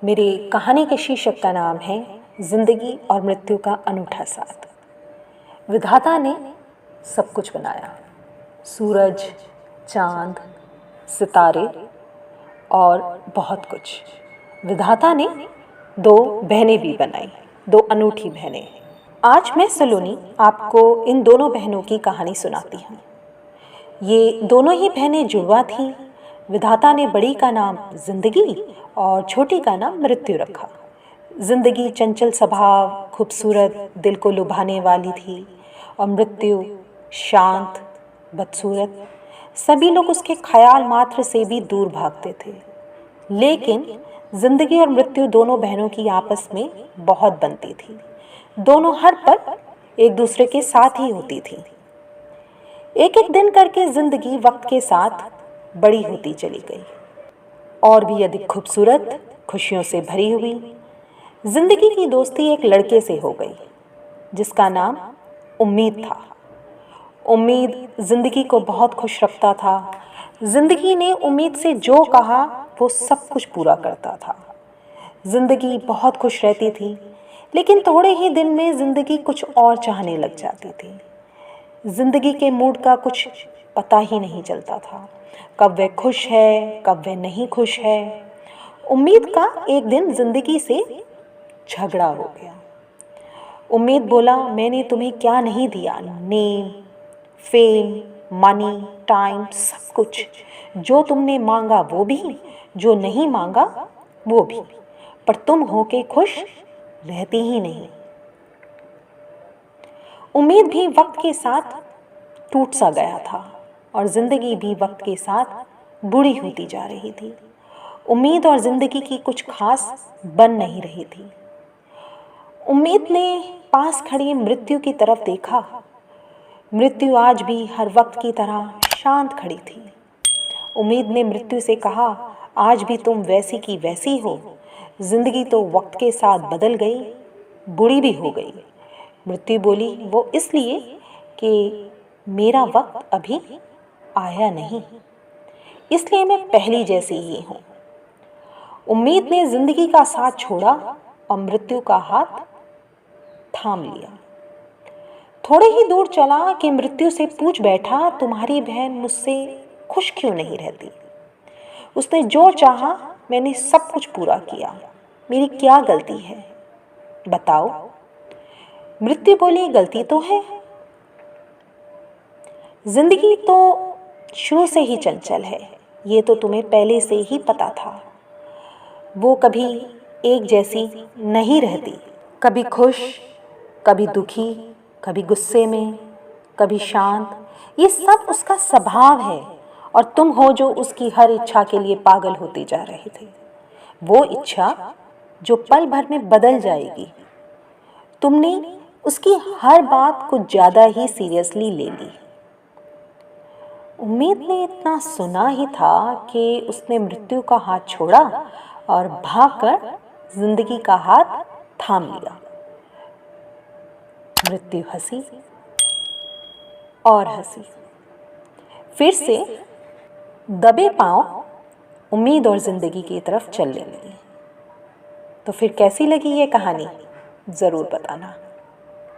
मेरी कहानी के शीर्षक का नाम है जिंदगी और मृत्यु का अनूठा साथ। विधाता ने सब कुछ बनाया, सूरज, चांद, सितारे और बहुत कुछ। विधाता ने दो बहनें भी बनाई, दो अनूठी बहनें। आज मैं सलोनी आपको इन दोनों बहनों की कहानी सुनाती हूँ। ये दोनों ही बहनें जुड़वा थीं। विधाता ने बड़ी का नाम जिंदगी और छोटी का नाम मृत्यु रखा। जिंदगी चंचल स्वभाव, खूबसूरत, दिल को लुभाने वाली थी और मृत्यु शांत, बदसूरत। सभी लोग उसके ख्याल मात्र से भी दूर भागते थे। लेकिन जिंदगी और मृत्यु दोनों बहनों की आपस में बहुत बनती थी। दोनों हर पल एक दूसरे के साथ ही होती थी। एक एक दिन करके जिंदगी वक्त के साथ बड़ी होती चली गई और भी अधिक खूबसूरत, खुशियों से भरी हुई। जिंदगी की दोस्ती एक लड़के से हो गई जिसका नाम उम्मीद था। उम्मीद जिंदगी को बहुत खुश रखता था। जिंदगी ने उम्मीद से जो कहा वो सब कुछ पूरा करता था। जिंदगी बहुत खुश रहती थी, लेकिन थोड़े ही दिन में जिंदगी कुछ और चाहने लग जाती थी। जिंदगी के मूड का कुछ पता ही नहीं चलता था, कब वह खुश है, कब वह नहीं खुश है। उम्मीद का एक दिन जिंदगी से झगड़ा हो गया। उम्मीद बोला, मैंने तुम्हें क्या नहीं दिया, नेम, फेम, मनी, टाइम, सब कुछ। जो तुमने मांगा वो भी, जो नहीं मांगा वो भी, पर तुम होके खुश रहती ही नहीं। उम्मीद भी वक्त के साथ टूट सा गया था और जिंदगी भी वक्त के साथ बूढ़ी होती जा रही थी। उम्मीद और जिंदगी की कुछ खास बन नहीं रही थी। उम्मीद ने पास खड़ी मृत्यु की तरफ देखा। मृत्यु आज भी हर वक्त की तरह शांत खड़ी थी। उम्मीद ने मृत्यु से कहा, आज भी तुम वैसी की वैसी हो। जिंदगी तो वक्त के साथ बदल गई, बूढ़ी भी हो गई। मृत्यु बोली, वो इसलिए कि मेरा वक्त अभी आया नहीं, इसलिए मैं पहली जैसी ही हूँ। उम्मीद ने जिंदगी का साथ छोड़ा और मृत्यु का हाथ थाम लिया। थोड़े ही दूर चला कि मृत्यु से पूछ बैठा, तुम्हारी बहन मुझसे खुश क्यों नहीं रहती? उसने जो चाहा मैंने सब कुछ पूरा किया, मेरी क्या गलती है बताओ? मृत्यु बोली, गलती तो है। जिंदगी तो शुरू से ही चंचल है, ये तो तुम्हें पहले से ही पता था। वो कभी एक जैसी नहीं रहती, कभी खुश, कभी दुखी, कभी गुस्से में, कभी शांत। ये सब उसका स्वभाव है और तुम हो जो उसकी हर इच्छा के लिए पागल होते जा रहे थे। वो इच्छा जो पल भर में बदल जाएगी। तुमने उसकी हर बात कुछ ज़्यादा ही सीरियसली ले ली। उम्मीद ने इतना सुना ही था कि उसने मृत्यु का हाथ छोड़ा और भागकर जिंदगी का हाथ थाम लिया। मृत्यु हंसी और हंसी। फिर से दबे पांव उम्मीद और जिंदगी की तरफ चलने लगी। तो फिर कैसी लगी ये कहानी, ज़रूर बताना।